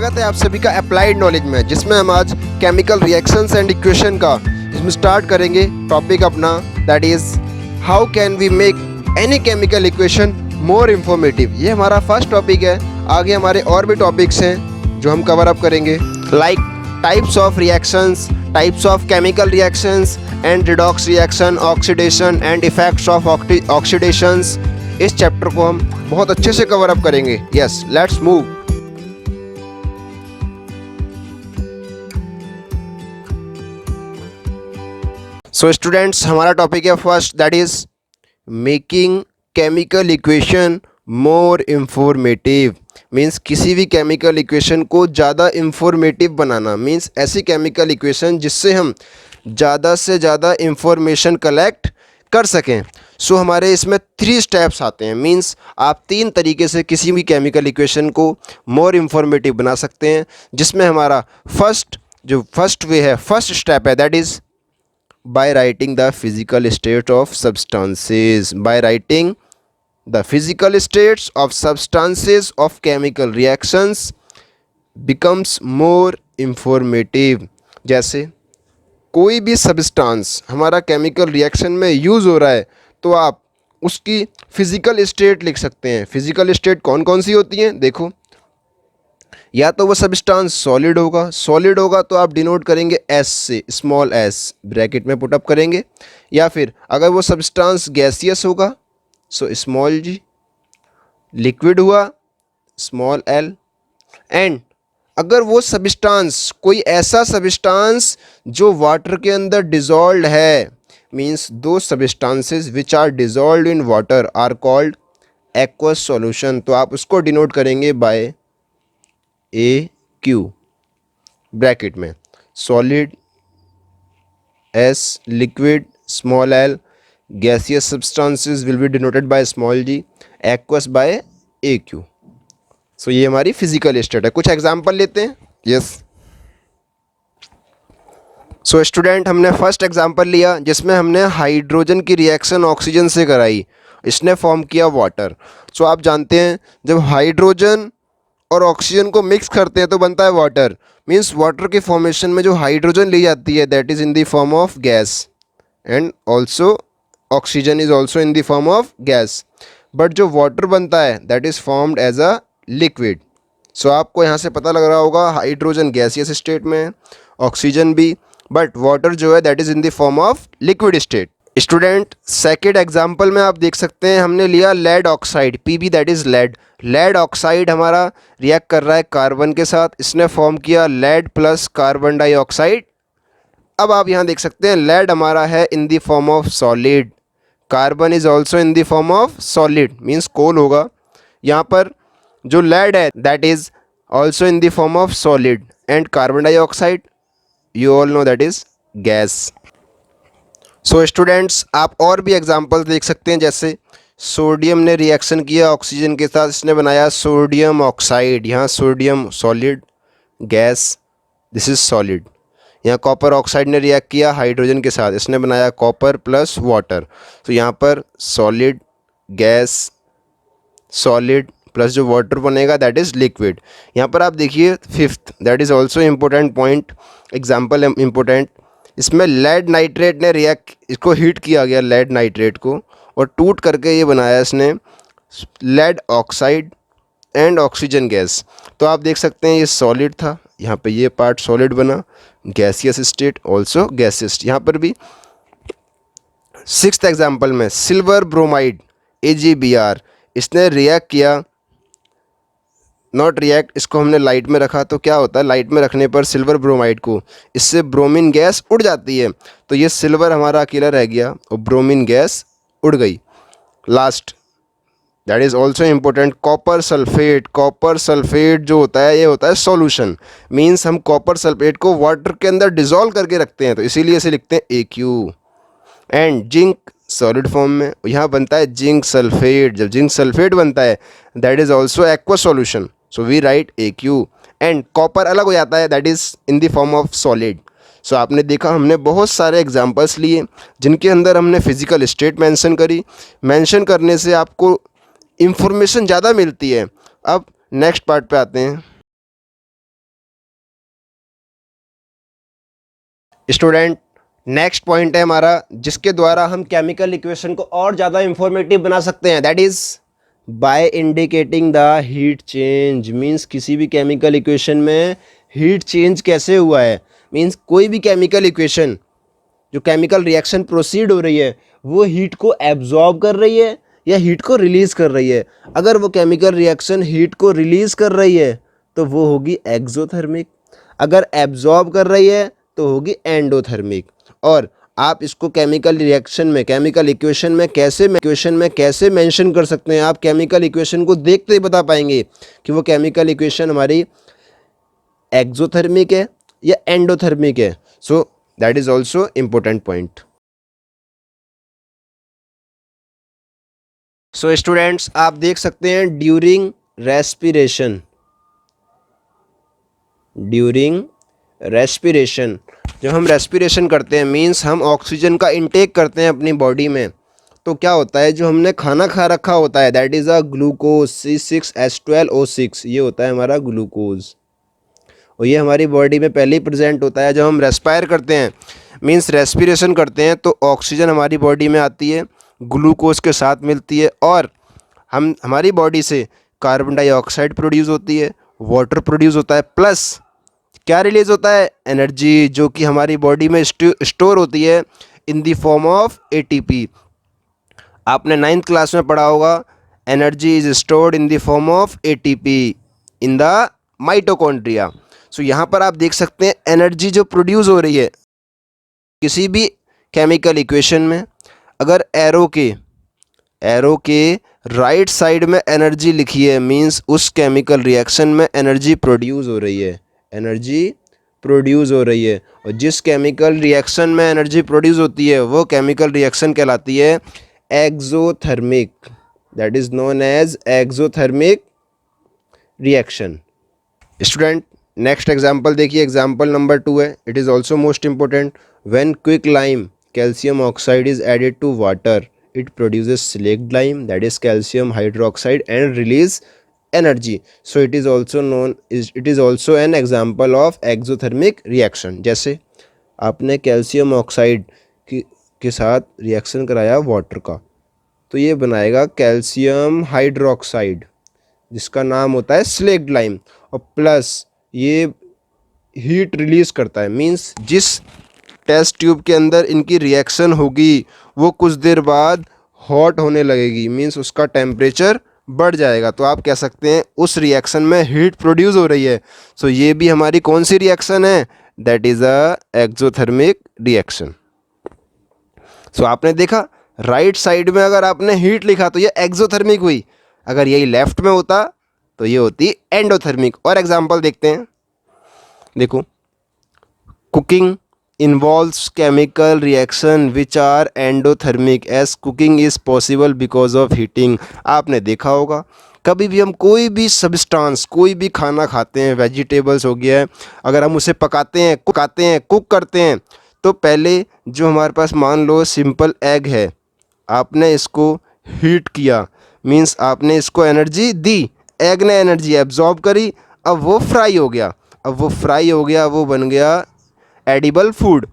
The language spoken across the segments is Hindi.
स्वागत है आप सभी का अप्लाइड नॉलेज में, जिसमें हम आज केमिकल रिएक्शंस एंड इक्वेशन का इसमें स्टार्ट करेंगे टॉपिक अपना, that is how can we make any chemical equation more informative. ये हमारा फर्स्ट टॉपिक है। आगे हमारे और भी टॉपिक्स हैं जो हम कवर अप करेंगे, like types of reactions, types of chemical reactions and redox reaction, oxidation and effects of oxidations. इस चैप्टर को हम बहुत अच्छे से कवर अप करेंगे। Yes, let's move. So students, हमारा टॉपिक है first, that is making chemical equation more informative. Means किसी भी केमिकल इक्वेशन को ज़्यादा इंफॉर्मेटिव बनाना, मीन्स ऐसी केमिकल इक्वेशन जिससे हम ज़्यादा से ज़्यादा इंफॉर्मेशन कलेक्ट कर सकें। सो हमारे इसमें 3 स्टेप्स आते हैं। मीन्स आप 3 तरीके से किसी भी केमिकल इक्वेशन को मोर इंफॉर्मेटिव बना सकते हैं, जिसमें हमारा फर्स्ट वे है, फर्स्ट स्टेप है, that is by writing the physical state of substances. By writing the physical states of substances of chemical reactions becomes more informative. जैसे कोई भी सब्सटेंस हमारा केमिकल रिएक्शन में यूज़ हो रहा है तो आप उसकी फिज़िकल स्टेट लिख सकते हैं। फिज़िकल स्टेट कौन कौन सी होती हैं देखो, या तो वो सब्सटेंस सॉलिड होगा तो आप डिनोट करेंगे एस से, स्मॉल एस ब्रैकेट में पुटअप करेंगे, या फिर अगर वो सब्सटेंस गैसियस होगा सो स्मॉल जी, लिक्विड हुआ स्मॉल एल, एंड अगर वो सब्सटेंस कोई ऐसा सब्सटेंस जो वाटर के अंदर डिजॉल्व्ड है, मीन्स दो substances which are dissolved in water are called aqueous solution, तो आप उसको डिनोट करेंगे बाय ए क्यू ब्रैकेट में, solid S, liquid small L, gaseous substances will be denoted by small G, aqueous by A Q. So ये हमारी फिजिकल स्टेट है। कुछ एग्जांपल लेते हैं। यस, सो स्टूडेंट, हमने फर्स्ट एग्जांपल लिया जिसमें हमने हाइड्रोजन की रिएक्शन ऑक्सीजन से कराई, इसने फॉर्म किया वाटर। सो आप जानते हैं जब हाइड्रोजन और ऑक्सीजन को मिक्स करते हैं तो बनता है वाटर। मीन्स वाटर के फॉर्मेशन में जो हाइड्रोजन ली जाती है that is in the form of gas, and also oxygen is also in the form of gas, but जो वाटर बनता है that is formed as a liquid. So आपको यहाँ से पता लग रहा होगा हाइड्रोजन गैसियस स्टेट में है, ऑक्सीजन भी, बट वाटर जो है that is in the form of liquid state. Student, second example में आप देख सकते हैं हमने लिया lead oxide, PB that is lead. Lead oxide हमारा रिएक्ट कर रहा है कार्बन के साथ, इसने फॉर्म किया लेड प्लस कार्बन डाइऑक्साइड। अब आप यहाँ देख सकते हैं लेड हमारा है in the form of solid, carbon is also in the form of solid, means coal होगा। यहाँ पर जो लेड है that is also in the form of solid, and carbon dioxide you all know that is gas. So students, आप और भी एग्जांपल्स देख सकते हैं, जैसे सोडियम ने रिएक्शन किया ऑक्सीजन के साथ, इसने बनाया सोडियम ऑक्साइड, यहाँ sodium solid gas, this is solid. यहाँ कॉपर ऑक्साइड ने रिएक्ट किया हाइड्रोजन के साथ, इसने बनाया कॉपर प्लस वाटर, तो यहाँ पर सॉलिड गैस, सॉलिड प्लस जो वाटर बनेगा दैट इज़ लिक्विड। यहाँ पर आप देखिए fifth, that is also important point, example important, इसमें लेड नाइट्रेट ने रिएक्ट, इसको हीट किया गया लेड नाइट्रेट को, और टूट करके ये बनाया इसने lead oxide and oxygen gas. तो आप देख सकते हैं ये सॉलिड था, यहाँ पे ये पार्ट सॉलिड बना, गैसियस स्टेट ऑल्सो गैसियस। यहाँ पर भी सिक्स्थ एग्जाम्पल में सिल्वर ब्रोमाइड AgBr, इसने रिएक्ट किया, नॉट रिएक्ट, इसको हमने लाइट में रखा, तो क्या होता है लाइट में रखने पर सिल्वर ब्रोमाइड को, इससे ब्रोमीन गैस उड़ जाती है, तो ये सिल्वर हमारा अकेला रह गया और ब्रोमीन गैस उड़ गई। Last that is also important, copper sulphate. Copper sulphate जो होता है ये होता है सॉल्यूशन, मीन्स हम कॉपर सल्फेट को वाटर के अंदर डिजॉल्व करके रखते हैं, तो इसीलिए इसे लिखते हैं AQ। And zinc solid form में, यहाँ बनता है जिंक सल्फेट। जब जिंक सल्फेट बनता है that is also aqueous solution, so we write AQ। And copper अलग हो जाता है that is in the form of solid. So आपने देखा हमने बहुत सारे एग्जांपल्स लिए जिनके अंदर हमने फिजिकल स्टेट मेंशन करी। मेंशन करने से आपको इंफॉर्मेशन ज़्यादा मिलती है। अब नेक्स्ट पार्ट पे आते हैं। स्टूडेंट, नेक्स्ट पॉइंट है हमारा जिसके द्वारा हम केमिकल इक्वेशन को और ज़्यादा इंफॉर्मेटिव बना सकते हैं, that is by indicating the heat change. Means किसी भी केमिकल इक्वेशन में हीट चेंज कैसे हुआ है, मीन्स कोई भी केमिकल इक्वेशन जो केमिकल रिएक्शन प्रोसीड हो रही है वो हीट को एब्जॉर्ब कर रही है या हीट को रिलीज़ कर रही है। अगर वो केमिकल रिएक्शन हीट को रिलीज़ कर रही है तो वो होगी एक्सोथर्मिक, अगर एब्जॉर्ब कर रही है तो होगी एंडोथर्मिक। और आप इसको केमिकल रिएक्शन में, केमिकल इक्वेशन में कैसे मेंशन कर सकते हैं, आप केमिकल इक्वेशन को देखते ही बता पाएंगे कि वो केमिकल इक्वेशन हमारी एक्सोथर्मिक है या एंडोथर्मिक है। So that is also important point. So students, आप देख सकते हैं ड्यूरिंग रेस्पिरेशन जब हम रेस्पिरेशन करते हैं मीन्स हम ऑक्सीजन का इंटेक करते हैं अपनी बॉडी में, तो क्या होता है जो हमने खाना खा रखा होता है that is a glucose C6H12O6, ये होता है हमारा ग्लूकोज और ये हमारी बॉडी में पहले ही प्रेजेंट होता है। जब हम रेस्पायर करते हैं मीन्स रेस्पिरेशन करते हैं तो ऑक्सीजन हमारी बॉडी में आती है, ग्लूकोज के साथ मिलती है और हमारी बॉडी से कार्बन डाइऑक्साइड प्रोड्यूस होती है, वाटर प्रोड्यूस होता है, प्लस क्या रिलीज होता है, एनर्जी, जो कि हमारी बॉडी में स्टोर होती है in the form of ATP। आपने 9th क्लास में पढ़ा होगा energy is stored in the form of ATP in the mitochondria. So यहाँ पर आप देख सकते हैं एनर्जी जो प्रोड्यूस हो रही है किसी भी केमिकल इक्वेशन में, अगर एरो के राइट साइड में एनर्जी लिखी है मीन्स उस केमिकल रिएक्शन में एनर्जी प्रोड्यूस हो रही है, और जिस केमिकल रिएक्शन में एनर्जी प्रोड्यूस होती है वो केमिकल रिएक्शन कहलाती है exothermic, that is known as exothermic reaction. Student, next example देखिए, एग्जाम्पल नंबर 2 है, it is also most important. When quick lime calcium oxide is added to water it produces slaked lime, that is calcium hydroxide, and release energy. So it is also an example of exothermic reaction। जैसे आपने कैल्शियम ऑक्साइड के साथ रिएक्शन कराया वाटर का तो ये बनाएगा कैल्शियम हाइड्रोक्साइड जिसका नाम होता है स्लेक्ड लाइम, और प्लस ये हीट रिलीज करता है। मीन्स जिस टेस्ट ट्यूब के अंदर इनकी रिएक्शन होगी वो कुछ देर बाद हॉट होने लगेगी, मीन्स उसका टेम्परेचर बढ़ जाएगा, तो आप कह सकते हैं उस रिएक्शन में हीट प्रोड्यूस हो रही है। सो ये भी हमारी कौन सी रिएक्शन है, that is a exothermic reaction. So आपने देखा राइट साइड में अगर आपने हीट लिखा तो ये एक्सोथर्मिक हुई, अगर यही लेफ्ट में होता तो ये होती एंडोथर्मिक। और एग्जांपल देखते हैं, देखो, cooking involves chemical reaction which are endothermic as cooking is possible because of heating। आपने देखा होगा कभी भी हम कोई भी सब्सटेंस, कोई भी खाना खाते हैं, वेजिटेबल्स हो गया है, अगर हम उसे पकाते हैं, कुक करते हैं तो पहले जो हमारे पास मान लो सिंपल एग है, आपने इसको हीट किया मीन्स आपने इसको एनर्जी दी, एग ने एनर्जी एब्जॉर्ब करी, अब वो फ्राई हो गया, वो बन गया एडिबल फूड।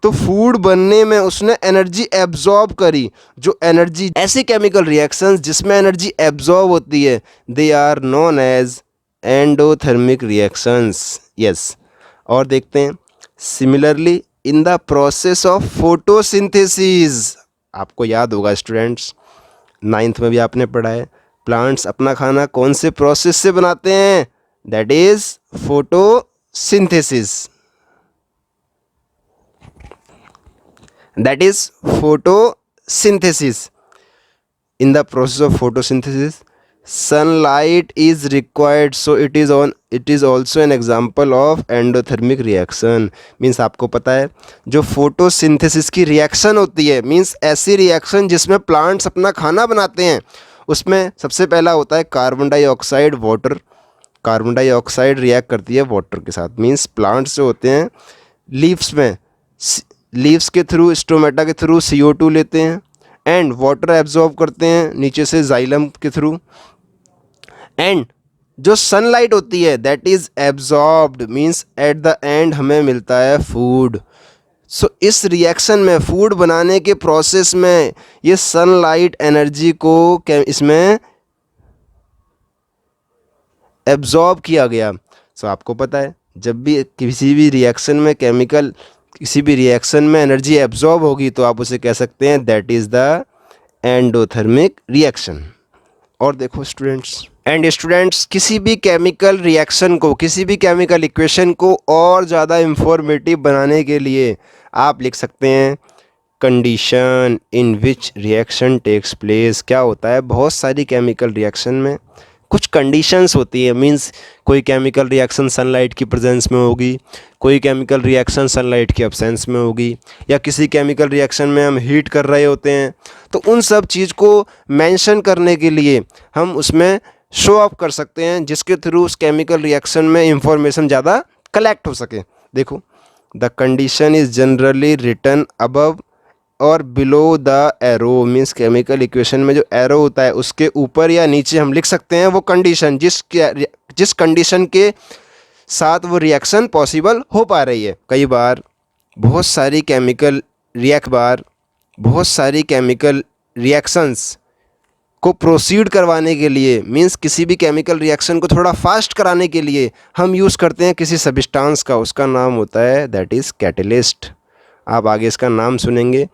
तो फूड बनने में उसने एनर्जी एब्जॉर्ब करी, जो एनर्जी, ऐसे केमिकल रिएक्शंस जिसमें एनर्जी एब्जॉर्ब होती है they are known as endothermic reactions. Yes, और देखते हैं similarly in the process of photosynthesis, आपको याद होगा स्टूडेंट्स 9th में भी आपने पढ़ा है, प्लांट्स अपना खाना कौन से प्रोसेस से बनाते हैं, that is photosynthesis. That is photosynthesis। In the process of photosynthesis sunlight is required, so it is also an example of endothermic reaction। Means आपको पता है जो फोटोसिंथेसिस की रिएक्शन होती है मीन्स ऐसी रिएक्शन जिसमें प्लांट्स अपना खाना बनाते हैं, उसमें सबसे पहला होता है carbon dioxide, water. Carbon dioxide react करती है वाटर के साथ, मीन्स प्लांट्स जो होते हैं लीव्स के थ्रू, स्टोमेटा के थ्रू CO2 लेते हैं एंड वाटर एब्जॉर्ब करते हैं नीचे से जाइलम के थ्रू, एंड जो सनलाइट होती है that is absorbed, means at the end हमें मिलता है फूड। सो इस रिएक्शन में फूड बनाने के प्रोसेस में ये सनलाइट एनर्जी को इसमें एब्जॉर्ब किया गया। सो आपको पता है जब भी किसी भी रिएक्शन में केमिकल किसी भी रिएक्शन में एनर्जी एब्जॉर्ब होगी तो आप उसे कह सकते हैं that is the endothermic reaction. और देखो स्टूडेंट्स किसी भी केमिकल रिएक्शन को किसी भी केमिकल इक्वेशन को और ज़्यादा इंफॉर्मेटिव बनाने के लिए आप लिख सकते हैं condition in which reaction takes place. क्या होता है, बहुत सारी केमिकल रिएक्शन में कुछ कंडीशंस होती है। मींस कोई केमिकल रिएक्शन सनलाइट की प्रेजेंस में होगी, कोई केमिकल रिएक्शन सनलाइट की एब्सेंस में होगी, या किसी केमिकल रिएक्शन में हम हीट कर रहे होते हैं। तो उन सब चीज़ को मेंशन करने के लिए हम उसमें शो ऑफ कर सकते हैं जिसके थ्रू उस केमिकल रिएक्शन में इंफॉर्मेशन ज़्यादा कलेक्ट हो सके। देखो, the condition is generally written above और below the arrow. Means chemical equation में जो एरो होता है उसके ऊपर या नीचे हम लिख सकते हैं वो कंडीशन जिस कंडीशन के साथ वो रिएक्शन पॉसिबल हो पा रही है। कई बार बहुत सारी केमिकल रिएक्शंस को प्रोसीड करवाने के लिए, मींस किसी भी केमिकल रिएक्शन को थोड़ा फास्ट कराने के लिए हम यूज़ करते हैं किसी सब्सटेंस का, उसका नाम होता है दैट इज़ कैटलिस्ट। आप आगे इसका नाम सुनेंगे।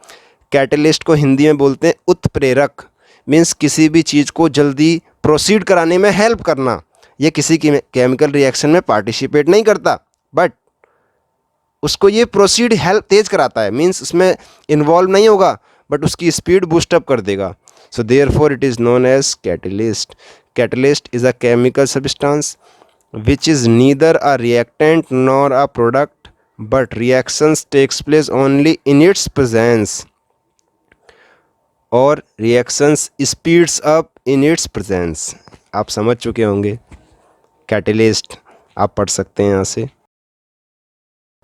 कैटलिस्ट को हिंदी में बोलते हैं उत्प्रेरक। मींस किसी भी चीज़ को जल्दी प्रोसीड कराने में हेल्प करना। ये किसी केमिकल रिएक्शन में पार्टिसिपेट नहीं करता बट उसको ये प्रोसीड हेल्प तेज कराता है। मींस उसमें इन्वॉल्व नहीं होगा बट उसकी स्पीड बूस्टअप कर देगा। So therefore it is known as catalyst. Catalyst is a chemical substance which is neither a reactant nor a product but reactions takes place only in its presence और reactions speeds up in its presence। आप समझ चुके होंगे कैटलिस्ट, आप पढ़ सकते हैं यहाँ से।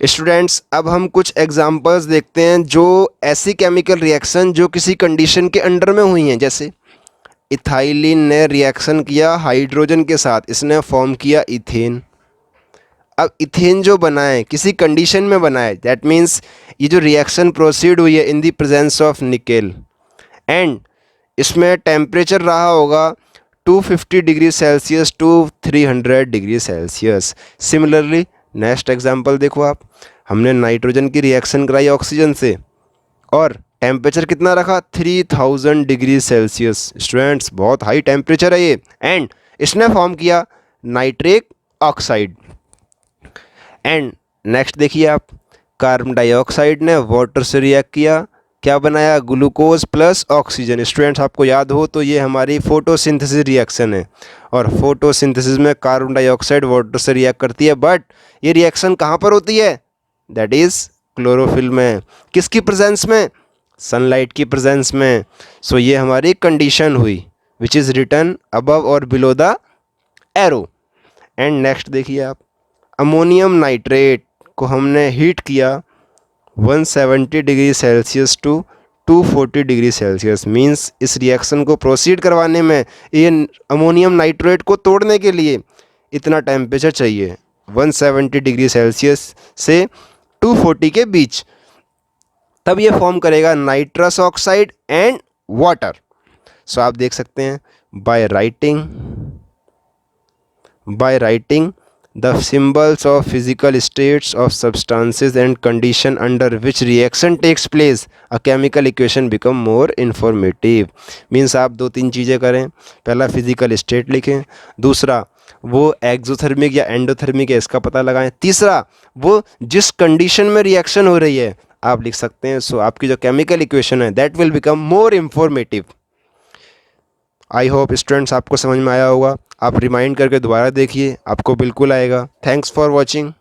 स्टूडेंट्स, अब हम कुछ एग्जांपल्स देखते हैं जो ऐसी केमिकल रिएक्शन जो किसी कंडीशन के अंडर में हुई हैं। जैसे इथाइलिन ने रिएक्शन किया हाइड्रोजन के साथ, इसने फॉर्म किया इथेन। अब इथेन जो बना है किसी कंडीशन में बना है, दैट मीन्स ये जो रिएक्शन प्रोसीड हुई है in the presence of nickel and इसमें टेम्परेचर रहा होगा 250 degree Celsius to 300 degree Celsius. Similarly next example देखो आप, हमने नाइट्रोजन की रिएक्शन कराई ऑक्सीजन से और टेम्परेचर कितना रखा 3000 डिग्री सेल्सियस। स्टूडेंट्स, बहुत हाई टेम्परेचर है ये। एंड इसने फॉर्म किया नाइट्रिक ऑक्साइड। एंड नेक्स्ट देखिए आप, कार्बन डाइऑक्साइड ने वाटर से रिएक्ट किया, क्या बनाया ग्लूकोज प्लस ऑक्सीजन। स्टूडेंट्स, आपको याद हो तो ये हमारी फोटोसिंथेसिस रिएक्शन है और फोटोसिंथेसिस में कार्बन डाइऑक्साइड वाटर से रिएक्ट करती है बट ये रिएक्शन कहाँ पर होती है, दैट इज़ क्लोरोफिल में। किसकी प्रेजेंस में, सनलाइट की प्रेजेंस में। सो ये हमारी कंडीशन हुई विच इज़ रिटन अबव और below the arrow. And next देखिए आप, अमोनियम नाइट्रेट को हमने हीट किया 170 degree Celsius to 240 degree Celsius. Means इस रिएक्शन को प्रोसीड करवाने में ये अमोनियम नाइट्रेट को तोड़ने के लिए इतना टेम्परेचर चाहिए 170 डिग्री सेल्सियस से 240 के बीच, तब ये फॉर्म करेगा नाइट्रस ऑक्साइड एंड वाटर। सो आप देख सकते हैं by writing the symbols of physical states of substances and condition under which reaction takes place a chemical equation become more informative। Means आप दो तीन चीज़ें करें, पहला फिजिकल स्टेट लिखें, दूसरा वो एक्सोथर्मिक या एंडोथर्मिक है इसका पता लगाएं, तीसरा वो जिस कंडीशन में रिएक्शन हो रही है आप लिख सकते हैं। सो आपकी जो केमिकल इक्वेशन है that will become more informative. I hope students आपको समझ में आया होगा। आप रिमाइंड करके दोबारा देखिए, आपको बिल्कुल आएगा। Thanks for watching.